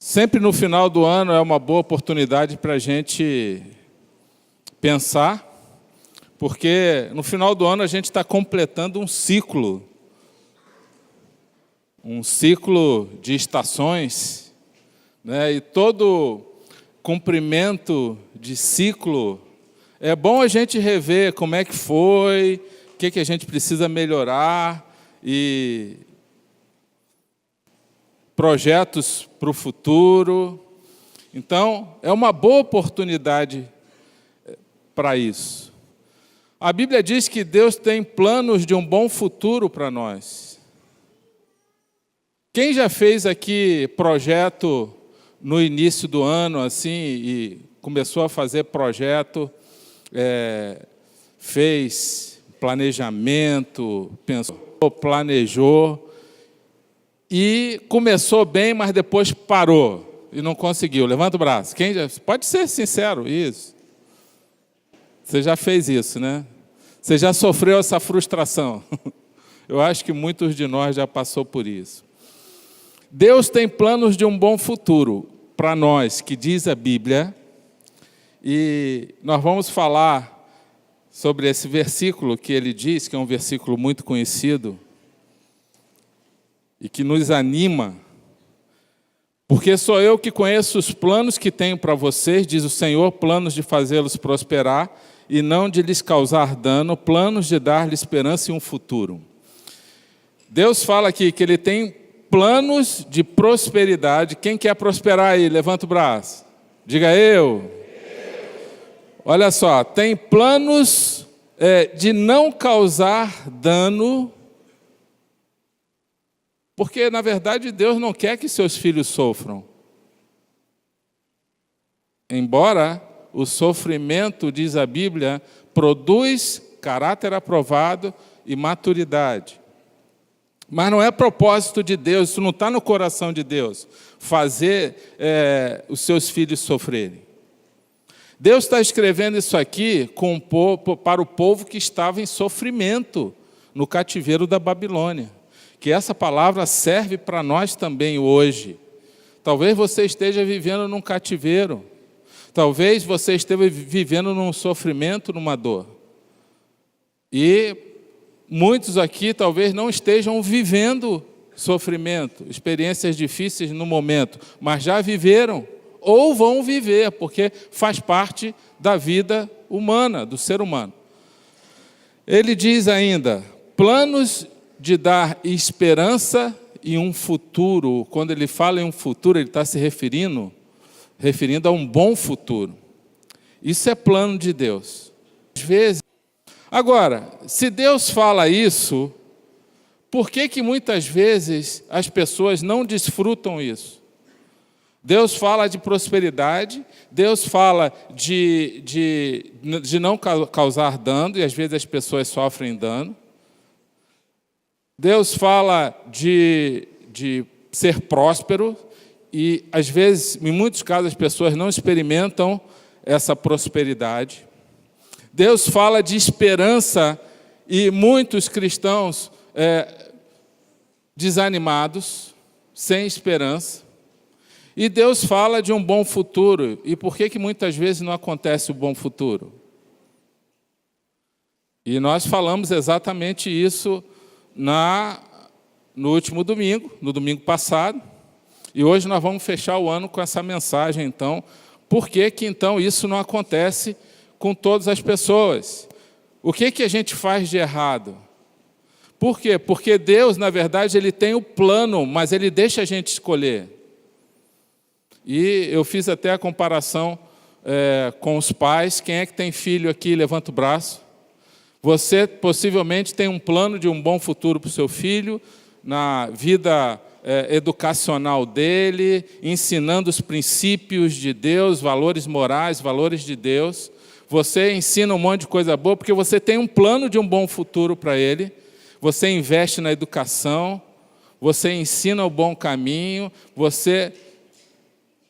Sempre no final do ano é uma boa oportunidade para a gente pensar, porque no final do ano a gente está completando um ciclo de estações, né? E todo cumprimento de ciclo, é bom a gente rever como é que foi, o que a gente precisa melhorar e projetos para o futuro. Então, é uma boa oportunidade para isso. A Bíblia diz que Deus tem planos de um bom futuro para nós. Quem já fez aqui projeto no início do ano, assim, e começou a fazer projeto, fez planejamento, pensou, planejou, e começou bem, mas depois parou e não conseguiu? Levanta o braço. Quem já, pode ser sincero, isso. Você já fez isso, né? Você já sofreu essa frustração. Eu acho que muitos de nós já passou por isso. Deus tem planos de um bom futuro para nós, que diz a Bíblia, e nós vamos falar sobre esse versículo que ele diz, que é um versículo muito conhecido, e que nos anima, porque sou eu que conheço os planos que tenho para vocês, diz o Senhor, planos de fazê-los prosperar e não de lhes causar dano, planos de dar-lhes esperança e um futuro. Deus fala aqui que Ele tem planos de prosperidade. Quem quer prosperar aí? Levanta o braço. Diga eu. Olha só, tem planos de não causar dano, porque, na verdade, Deus não quer que seus filhos sofram. Embora o sofrimento, diz a Bíblia, produz caráter aprovado e maturidade. Mas não é propósito de Deus, isso não está no coração de Deus, fazer os seus filhos sofrerem. Deus está escrevendo isso aqui para o povo que estava em sofrimento no cativeiro da Babilônia. Que essa palavra serve para nós também hoje. Talvez você esteja vivendo num cativeiro. Talvez você esteja vivendo num sofrimento, numa dor. E muitos aqui talvez não estejam vivendo sofrimento, experiências difíceis no momento, mas já viveram ou vão viver, porque faz parte da vida humana, do ser humano. Ele diz ainda, planos de dar esperança e um futuro. Quando ele fala em um futuro, ele está se referindo a um bom futuro. Isso é plano de Deus. Às vezes. Agora, se Deus fala isso, por que muitas vezes as pessoas não desfrutam isso? Deus fala de prosperidade, Deus fala de não causar dano, e às vezes as pessoas sofrem dano. Deus fala de ser próspero e, às vezes, em muitos casos, as pessoas não experimentam essa prosperidade. Deus fala de esperança e muitos cristãos desanimados, sem esperança. E Deus fala de um bom futuro. E por que muitas vezes não acontece o bom futuro? E nós falamos exatamente isso no último domingo, no domingo passado, e hoje nós vamos fechar o ano com essa mensagem, então, por que então isso não acontece com todas as pessoas? O que a gente faz de errado? Por quê? Porque Deus, na verdade, Ele tem o plano, mas Ele deixa a gente escolher. E eu fiz até a comparação com os pais. Quem é que tem filho aqui? Levanta o braço. Você possivelmente tem um plano de um bom futuro para o seu filho, na vida educacional dele, ensinando os princípios de Deus, valores morais, valores de Deus. Você ensina um monte de coisa boa, porque você tem um plano de um bom futuro para ele. Você investe na educação, você ensina o bom caminho,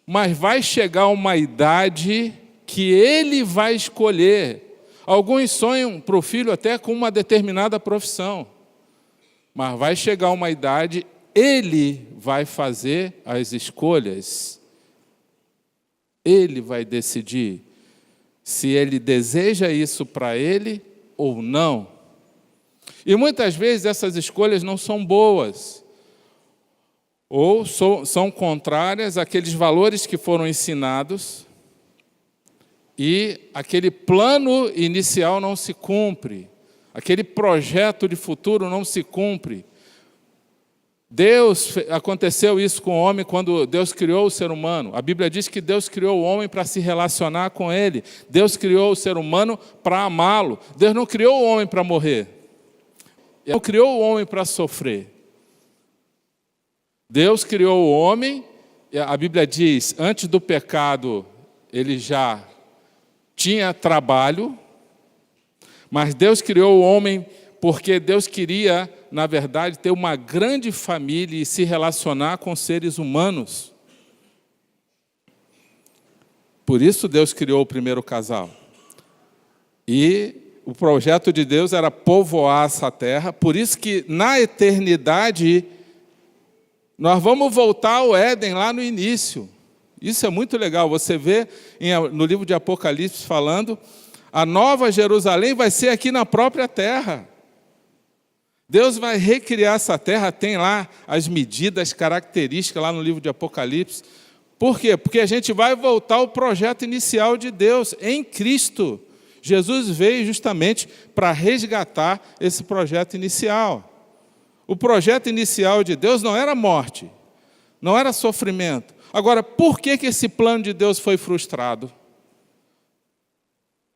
mas vai chegar uma idade que ele vai escolher. Alguns sonham para o filho até com uma determinada profissão, mas vai chegar uma idade, ele vai fazer as escolhas. Ele vai decidir se ele deseja isso para ele ou não. E muitas vezes essas escolhas não são boas, ou são contrárias àqueles valores que foram ensinados, e aquele plano inicial não se cumpre, aquele projeto de futuro não se cumpre. Aconteceu isso com o homem quando Deus criou o ser humano. A Bíblia diz que Deus criou o homem para se relacionar com ele. Deus criou o ser humano para amá-lo. Deus não criou o homem para morrer. Ele não criou o homem para sofrer. Deus criou o homem, a Bíblia diz, antes do pecado, ele já tinha trabalho, mas Deus criou o homem porque Deus queria, na verdade, ter uma grande família e se relacionar com seres humanos. Por isso Deus criou o primeiro casal. E o projeto de Deus era povoar essa terra, por isso que na eternidade nós vamos voltar ao Éden lá no início. Isso é muito legal, você vê no livro de Apocalipse falando, a nova Jerusalém vai ser aqui na própria terra. Deus vai recriar essa terra, tem lá as medidas, as características lá no livro de Apocalipse. Por quê? Porque a gente vai voltar ao projeto inicial de Deus em Cristo. Jesus veio justamente para resgatar esse projeto inicial. O projeto inicial de Deus não era morte, não era sofrimento. Agora, por que esse plano de Deus foi frustrado?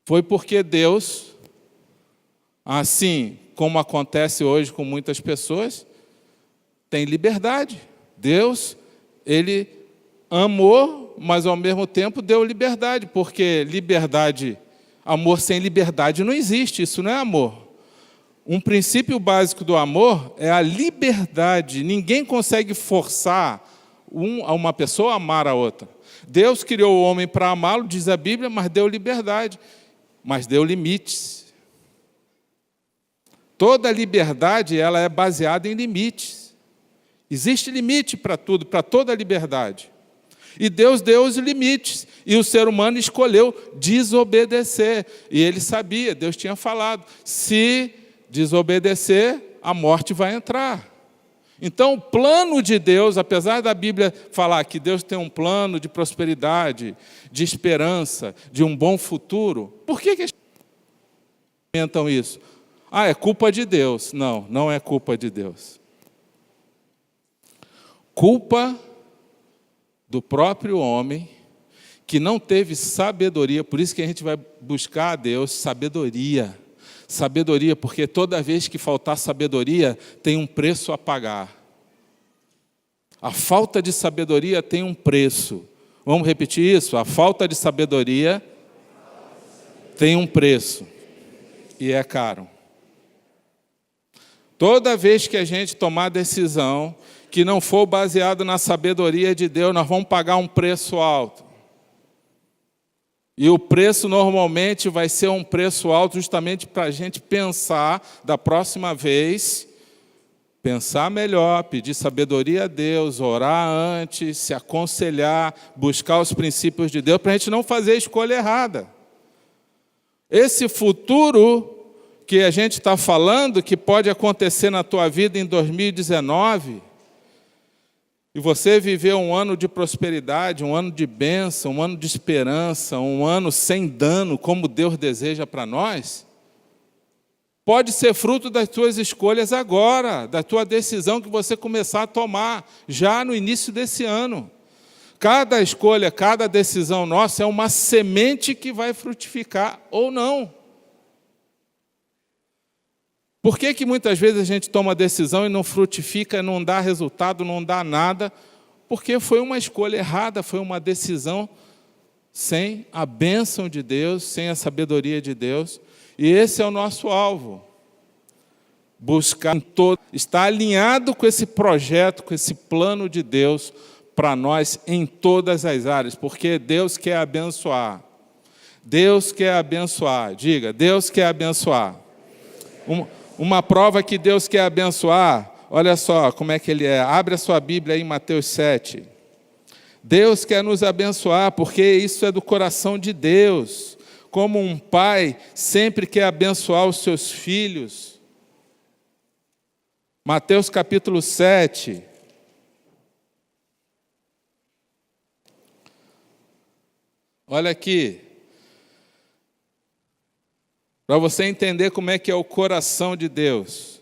Foi porque Deus, assim como acontece hoje com muitas pessoas, tem liberdade. Deus, ele amou, mas ao mesmo tempo deu liberdade, porque liberdade, amor sem liberdade não existe, isso não é amor. Um princípio básico do amor é a liberdade. Ninguém consegue forçar uma pessoa a amar a outra. Deus criou o homem para amá-lo, diz a Bíblia, mas deu liberdade, mas deu limites. Toda liberdade ela é baseada em limites. Existe limite para tudo, para toda a liberdade. E Deus deu os limites, e o ser humano escolheu desobedecer. E ele sabia, Deus tinha falado, se desobedecer, a morte vai entrar. Então, o plano de Deus, apesar da Bíblia falar que Deus tem um plano de prosperidade, de esperança, de um bom futuro, por que eles comentam isso? Ah, é culpa de Deus. Não, não é culpa de Deus. Culpa do próprio homem, que não teve sabedoria, por isso que a gente vai buscar a Deus sabedoria. Sabedoria, porque toda vez que faltar sabedoria, tem um preço a pagar. A falta de sabedoria tem um preço. Vamos repetir isso? A falta de sabedoria tem um preço. E é caro. Toda vez que a gente tomar decisão que não for baseado na sabedoria de Deus, nós vamos pagar um preço alto. E o preço normalmente vai ser um preço alto justamente para a gente pensar da próxima vez, pensar melhor, pedir sabedoria a Deus, orar antes, se aconselhar, buscar os princípios de Deus, para a gente não fazer a escolha errada. Esse futuro que a gente está falando, que pode acontecer na tua vida em 2019, e você viveu um ano de prosperidade, um ano de bênção, um ano de esperança, um ano sem dano, como Deus deseja para nós, pode ser fruto das tuas escolhas agora, da tua decisão que você começar a tomar já no início desse ano. Cada escolha, cada decisão nossa é uma semente que vai frutificar ou não. Por que muitas vezes a gente toma decisão e não frutifica, não dá resultado, não dá nada? Porque foi uma escolha errada, foi uma decisão sem a bênção de Deus, sem a sabedoria de Deus. E esse é o nosso alvo. Buscar estar alinhado com esse projeto, com esse plano de Deus para nós em todas as áreas, porque Deus quer abençoar. Deus quer abençoar. Diga, Deus quer abençoar. Uma prova que Deus quer abençoar, olha só como é que ele é. Abre a sua Bíblia aí em Mateus 7. Deus quer nos abençoar, porque isso é do coração de Deus. Como um pai sempre quer abençoar os seus filhos. Mateus capítulo 7. Olha aqui. Para você entender como é que é o coração de Deus.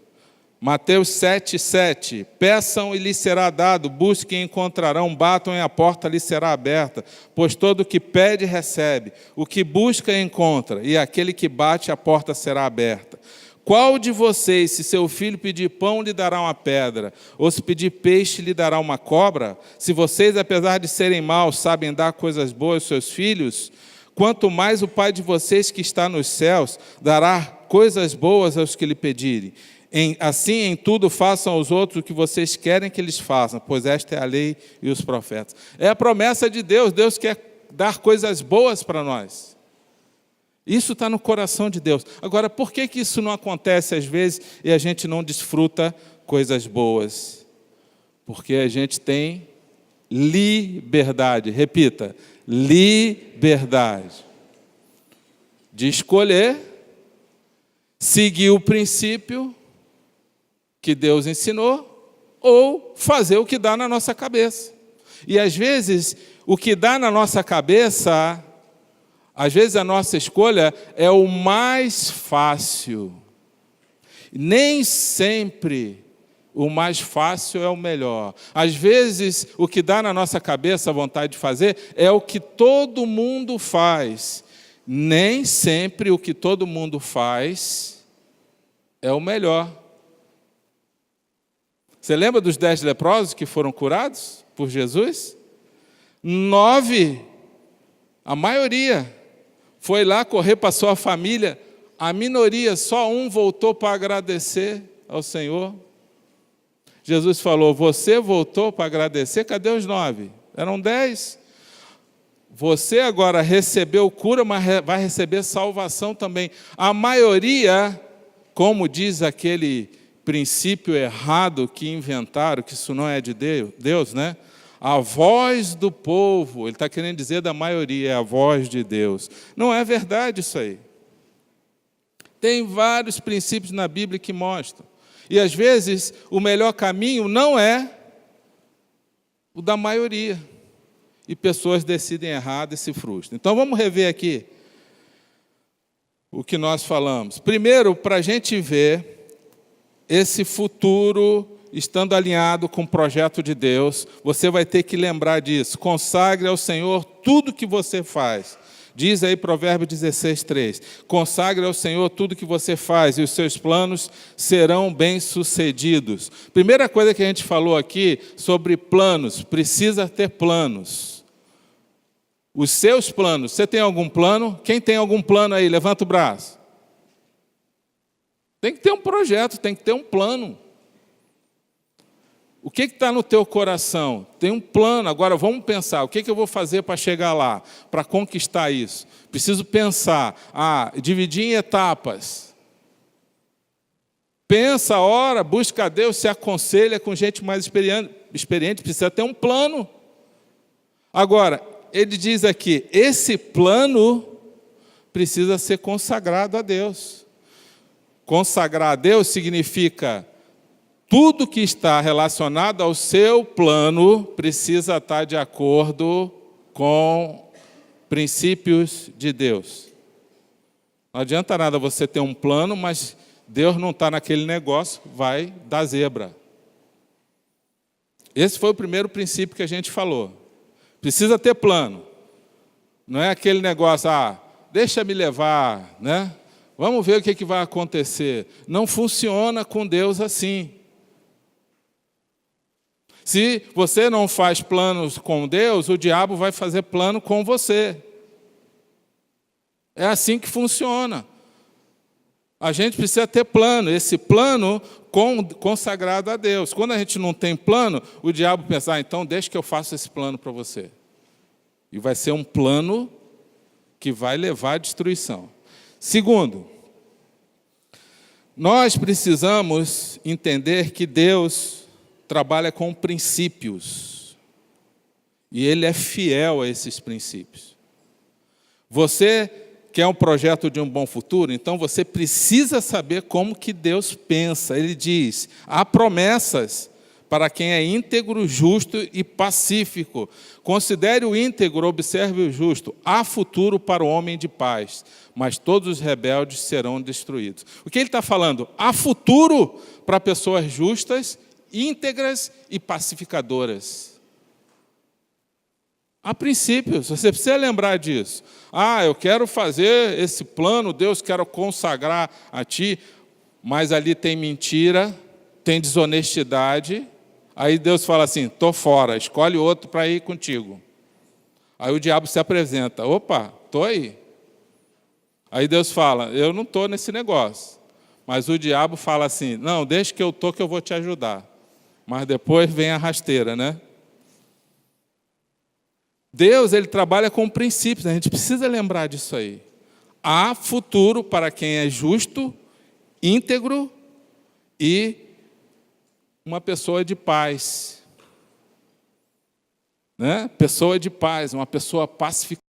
Mateus 7:7. Peçam e lhes será dado, busquem e encontrarão, batam e a porta lhes será aberta. Pois todo o que pede, recebe. O que busca, encontra. E aquele que bate, a porta será aberta. Qual de vocês, se seu filho pedir pão, lhe dará uma pedra? Ou se pedir peixe, lhe dará uma cobra? Se vocês, apesar de serem maus, sabem dar coisas boas aos seus filhos, quanto mais o Pai de vocês que está nos céus dará coisas boas aos que lhe pedirem. Assim, em tudo, façam aos outros o que vocês querem que eles façam, pois esta é a lei e os profetas. É a promessa de Deus. Deus quer dar coisas boas para nós. Isso está no coração de Deus. Agora, por que isso não acontece às vezes e a gente não desfruta coisas boas? Porque a gente tem liberdade. Repita, liberdade de escolher, seguir o princípio que Deus ensinou, ou fazer o que dá na nossa cabeça. E às vezes, o que dá na nossa cabeça, às vezes a nossa escolha é o mais fácil. Nem sempre o mais fácil é o melhor. Às vezes, o que dá na nossa cabeça, a vontade de fazer, é o que todo mundo faz. Nem sempre o que todo mundo faz é o melhor. Você lembra dos 10 leprosos que foram curados por Jesus? 9, a maioria, foi lá correr para a sua família. A minoria, só um voltou para agradecer ao Senhor. Jesus falou, você voltou para agradecer? Cadê os 9? Eram 10. Você agora recebeu cura, mas vai receber salvação também. A maioria, como diz aquele princípio errado que inventaram, que isso não é de Deus, né? A voz do povo, ele está querendo dizer da maioria, é a voz de Deus. Não é verdade isso aí. Tem vários princípios na Bíblia que mostram. E às vezes o melhor caminho não é o da maioria. E pessoas decidem errado e se frustram. Então vamos rever aqui o que nós falamos. Primeiro, para a gente ver esse futuro estando alinhado com o projeto de Deus, você vai ter que lembrar disso. Consagre ao Senhor tudo que você faz. Diz aí Provérbios 16:3. Consagre ao Senhor tudo que você faz e os seus planos serão bem-sucedidos. Primeira coisa que a gente falou aqui sobre planos, precisa ter planos. Os seus planos, você tem algum plano? Quem tem algum plano aí? Levanta o braço. Tem que ter um projeto, tem que ter um plano. O que está no teu coração? Tem um plano. Agora vamos pensar, o que eu vou fazer para chegar lá, para conquistar isso? Preciso pensar, dividir em etapas. Pensa, ora, busca a Deus, se aconselha com gente mais experiente, precisa ter um plano. Agora, ele diz aqui, esse plano precisa ser consagrado a Deus. Consagrar a Deus significa tudo que está relacionado ao seu plano precisa estar de acordo com princípios de Deus. Não adianta nada você ter um plano, mas Deus não está naquele negócio, vai dar zebra. Esse foi o primeiro princípio que a gente falou. Precisa ter plano. Não é aquele negócio, deixa me levar, né? Vamos ver o que vai acontecer. Não funciona com Deus assim. Se você não faz planos com Deus, o diabo vai fazer plano com você. É assim que funciona. A gente precisa ter plano, esse plano consagrado a Deus. Quando a gente não tem plano, o diabo pensa, então deixa que eu faça esse plano para você. E vai ser um plano que vai levar à destruição. Segundo, nós precisamos entender que Deus trabalha com princípios. E Ele é fiel a esses princípios. Você quer um projeto de um bom futuro? Então você precisa saber como que Deus pensa. Ele diz, há promessas para quem é íntegro, justo e pacífico. Considere o íntegro, observe o justo. Há futuro para o homem de paz, mas todos os rebeldes serão destruídos. O que ele está falando? Há futuro para pessoas justas, íntegras e pacificadoras. Há princípios, você precisa lembrar disso. Eu quero fazer esse plano, Deus, quero consagrar a Ti, mas ali tem mentira, tem desonestidade. Aí Deus fala assim, estou fora, escolhe outro para ir contigo. Aí o diabo se apresenta, opa, estou aí. Aí Deus fala, eu não estou nesse negócio. Mas o diabo fala assim, não, deixa que eu estou que eu vou te ajudar. Mas depois vem a rasteira, né? Deus, Ele trabalha com princípios, a gente precisa lembrar disso aí. Há futuro para quem é justo, íntegro e uma pessoa de paz. Né? Pessoa de paz, uma pessoa pacificada.